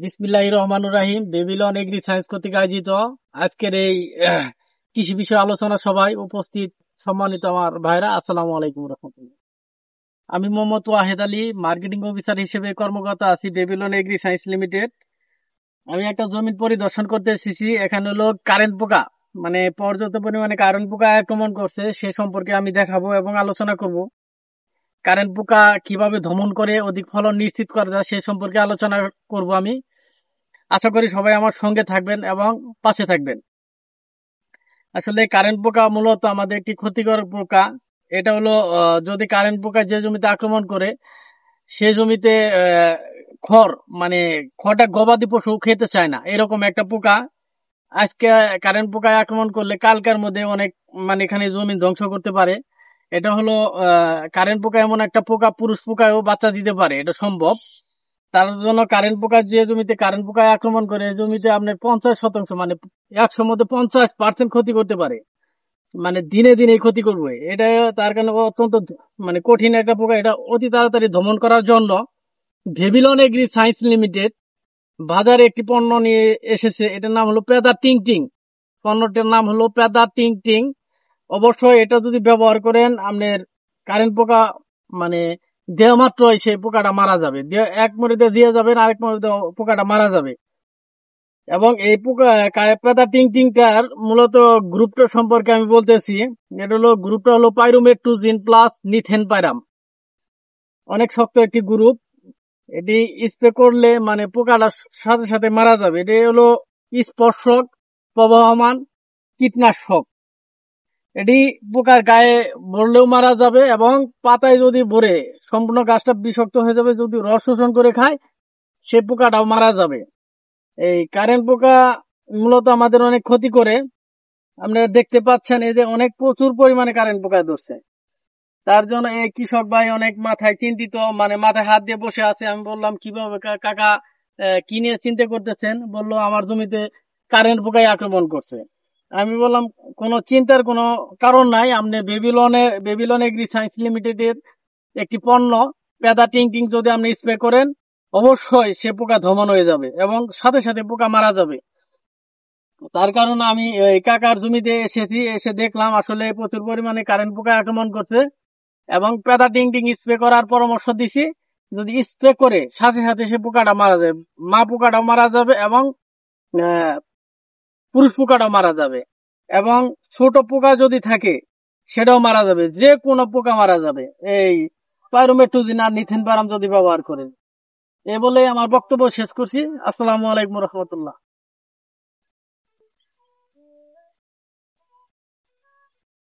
বিসমিল্লাহির রহমানুর রাহিম। Babylon agri science কর্তৃক আয়োজিত আজকের এই কৃষি বিষয় আলোচনা সভায় উপস্থিত সম্মানিত আমার ভাইরা, আসসালামু আলাইকুম রহমতুল্লাহ। আমি মোহাম্মদ ওয়াহেদ আলী, মার্কেটিং অফিসার হিসেবে কর্মরত আছি বেবিলন এগ্রি সায়েন্স লিমিটেড। আমি একটা জমি পরিদর্শন করতে এসেছি। এখানে হলো কারেন্ট পোকা, মানে পর্যাপ্ত পরিমাণে কারেন্ট পোকা আক্রমণ করছে, সে সম্পর্কে আমি দেখাবো এবং আলোচনা করব। কারেন্ট পোকা কিভাবে দমন করে অধিক ফলন নিশ্চিত করা যায় সে সম্পর্কে আলোচনা করব আমি। আশা করি সবাই আমার সঙ্গে থাকবেন এবং পাশে থাকবেন। আসলে কারেন্ট পোকা মূলত আমাদের একটি ক্ষতিকর পোকা। এটা হলো যদি কারেন্ট পোকা যে জমিতে আক্রমণ করে সে জমিতে খড়, মানে খড়টা গবাদি পশু খেতে চায় না, এরকম একটা পোকা। আজকে কারেন্ট পোকায় আক্রমণ করলে কালকার মধ্যে অনেক, মানে এখানে জমি ধ্বংস করতে পারে। এটা হলো কারেন্ট পোকা এমন একটা পোকা, পুরুষ পোকায়ও বাচ্চা দিতে পারে, এটা সম্ভব। তার জন্য কারেন্ট পোকা যে জমিতে কারেন্ট পোকায় আক্রমণ করে জমিতে আপনার 50%, মানে 100 মধ্যে 50% ক্ষতি করতে পারে, মানে দিনে দিনে ক্ষতি করবে। এটা তার কারণে অত্যন্ত মানে কঠিন একটা পোকা। এটা অতি তাড়াতাড়ি দমন করার জন্য ভেবিলন এগ্রি সায়েন্স লিমিটেড বাজারে একটি পণ্য নিয়ে এসেছে। এটার নাম হলো পেদা টিং টিং। পণ্যটার নাম হলো পেদা টিং টিং। অবশ্যই এটা যদি ব্যবহার করেন আপনার কারেন্ট পোকা, মানে দেহ মাত্রই সেই পোকাটা মারা যাবে। এক মুড়িতে দিয়ে যাবেন, আরেক মুড়িতে পোকাটা মারা যাবে। এবং এই পোকা পেদা টিং টিংটার মূলত গ্রুপটা সম্পর্কে আমি বলতেছি। এটা হলো গ্রুপটা হলো পাইরোমেট্রুজিন প্লাস নিথেন পাইরাম। অনেক শক্ত একটি গ্রুপ। এটি স্প্রে করলে মানে পোকাটা সাথে সাথে মারা যাবে। এটি হলো স্পর্শক প্রবাহমান কীটনাশক। এটি পোকার গায়ে ভরলেও মারা যাবে এবং পাতায় যদি ভরে সম্পূর্ণ গাছটা বিষাক্ত হয়ে যাবে। যদি রস শোষণ করে খায় সে পোকাটাও মারা যাবে। এই কারেন্ট পোকা মূলত আমাদের অনেক ক্ষতি করে। আপনারা দেখতে পাচ্ছেন এই যে অনেক প্রচুর পরিমাণে কারেন্ট পোকা ধরছে। তার জন্য এই কৃষক ভাই অনেক মাথায় চিন্তিত, মানে মাথায় হাত দিয়ে বসে আছে। আমি বললাম কিভাবে কাকা কি নিয়ে চিন্তা করতেছেন? বললো আমার জমিতে কারেন্ট পোকায় আক্রমণ করছে। আমি বললাম কোনো চিন্তার কোনো কারণ নাই। আপনি বেবিলন এগ্রি সায়েন্স লিমিটেডের একটি পণ্য পেদা টিং টিং যদি আপনি স্প্রে করেন অবশ্যই সে পোকা দমন হয়ে যাবে এবং সাথে সাথে পোকা মারা যাবে। তার কারণে আমি এই কাকার জমিতে এসেছি, এসে দেখলাম আসলে প্রচুর পরিমাণে কারেন্ট পোকা আক্রমণ করছে এবং পেদা টিং টিং স্প্রে করার পরামর্শ দিছি। যদি স্প্রে করে সাথে সাথে সে পোকাটা মারা যাবে, মা পোকাটাও মারা যাবে এবং পুরুষ পোকাটাও মারা যাবে এবং ছোট পোকা যদি থাকে সেটাও মারা যাবে, যে কোনো পোকা মারা যাবে এই পাইরোমেট্রুজিন আর নিথেন পাইরাম যদি ব্যবহার করেন। এ বলে আমার বক্তব্য শেষ করছি। আসসালামু আলাইকুম রহমতুল্লাহ।